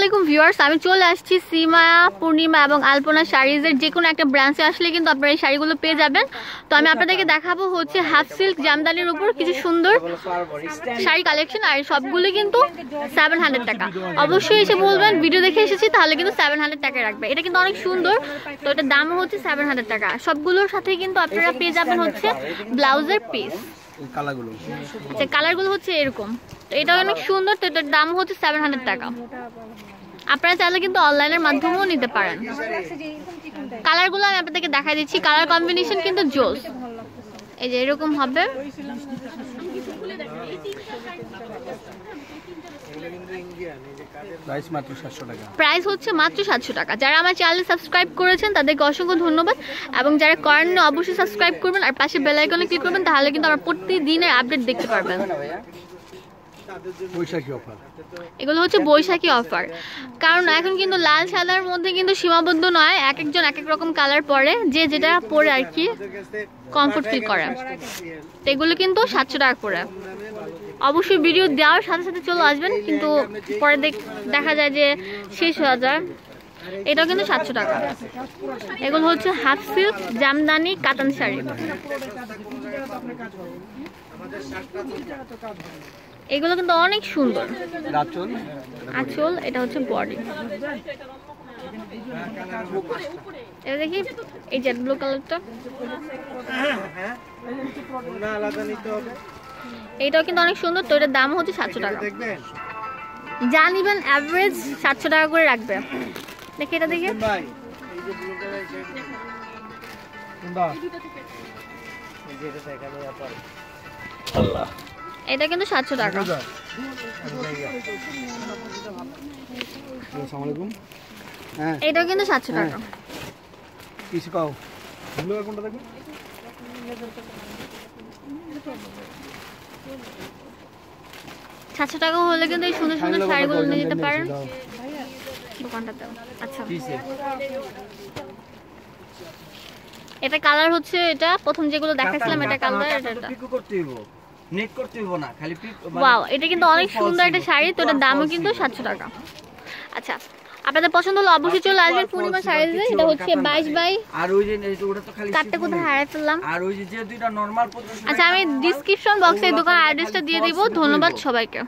আলাইকুম ভিউয়ার্স, আমি চলে আসছি সীমায়া, পূর্ণিমা এবং আলপনা শাড়িজের যে কোনো একটা ব্রাঞ্চে আসলে কিন্তু আপনারা এই শাড়িগুলো পেয়ে যাবেন। তো আমি আপনাদেরকে দেখাবো হচ্ছে হাফ সিল্ক জামদানির উপর কিছু সুন্দর শাড়ি কালেকশন, আর সবগুলো কিন্তু 700 টাকা। অবশ্যই এসে বলবেন ভিডিও দেখে এসেছি, তাহলে কিন্তু 700 টাকায় রাখবে। এটা কিন্তু অনেক সুন্দর, তো এটার দামও হচ্ছে 700 টাকা। সবগুলোর সাথে কিন্তু আপনারা পেয়ে যাবেন হচ্ছে ব্লাউজের পিস। কালারগুলো হচ্ছে এরকম, তো এটা অনেক সুন্দর, তো এটার দাম হচ্ছে 700 টাকা। আপনারা চাইলে কিন্তু অনলাইনের মাধ্যমেও নিতে পারেন। কালারগুলো আমি আপনাদেরকে দেখাই দিচ্ছি, কালার কম্বিনেশন কিন্তু জোস। এই যে এরকম হবে, প্রাইস হচ্ছে মাত্র 700 টাকা। যারা আমার চ্যানেল সাবস্ক্রাইব করেছেন তাদেরকে অসংখ্য ধন্যবাদ, এবং যারা করেন না অবশ্যই সাবস্ক্রাইব করবেন আর পাশে বেল আইকনে ক্লিক করবেন, তাহলে কিন্তু আমরা প্রতিদিনের আপডেট দেখতে পারবেন। এগুলো হচ্ছে বৈশাখী অফার, কারণ এখন কিন্তু লাল সাদার মধ্যে কিন্তু সীমাবদ্ধ নয়, এক একজন এক এক রকম কালার পরে, যে যেটা পরে আর কি কমফোর্ট ফিল করে। এগুলো কিন্তু 700 টাকা করে। অবশ্যই ভিডিও দেওয়ার সাথে সাথে চলে আসবেন, কিন্তু পরে দেখা যায় যে শেষ হয়ে যায়। এটাও কিন্তু 700 টাকা। এগুলো হচ্ছে হাফ সিল্ক জামদানি কাতান শাড়ি। এগুলো কিন্তু অনেক সুন্দর। আঁচল, এটা হচ্ছে বডি। এটা দেখি এই জেড ব্লু কালারটা, এইটাও কিন্তু অনেক সুন্দর, তো এটার দাম হচ্ছে 700 টাকা। যা নিবেন অ্যাভারেজ 700 টাকা করে রাখবে। দেখি এটা দেখি, এটা কিন্তু 700 টাকা। এটাও কিন্তু 700 টাকা। 700 টাকা হলে কিন্তু এই সুন্দর সুন্দর শাড়িগুলো নিয়ে যেতে পারেন দোকানটাতে। আচ্ছা, এটা কালার হচ্ছে, এটা প্রথম যেগুলো দেখাচ্ছিলাম এটা কালার, এটা নেট করতে হইব না, খালি ওয়াও, এটা কিন্তু অনেক সুন্দর একটা শাড়ি, তো এটার দামও কিন্তু 700 টাকা। আচ্ছা, আপনাদের পছন্দ হলো অবশ্যই চলে আসবেন পূর্ণিমা শাড়িতে। এটা হচ্ছে 22 আর ওই যে ওটা তো খালি কাটতে কোথায় হারাই ফেললাম, আর ওই যে দুইটা নরমাল প্রদর্শন। আচ্ছা, আমি ডেসক্রিপশন বক্সে দোকানের অ্যাড্রেসটা দিয়ে দিব। ধন্যবাদ সবাইকে।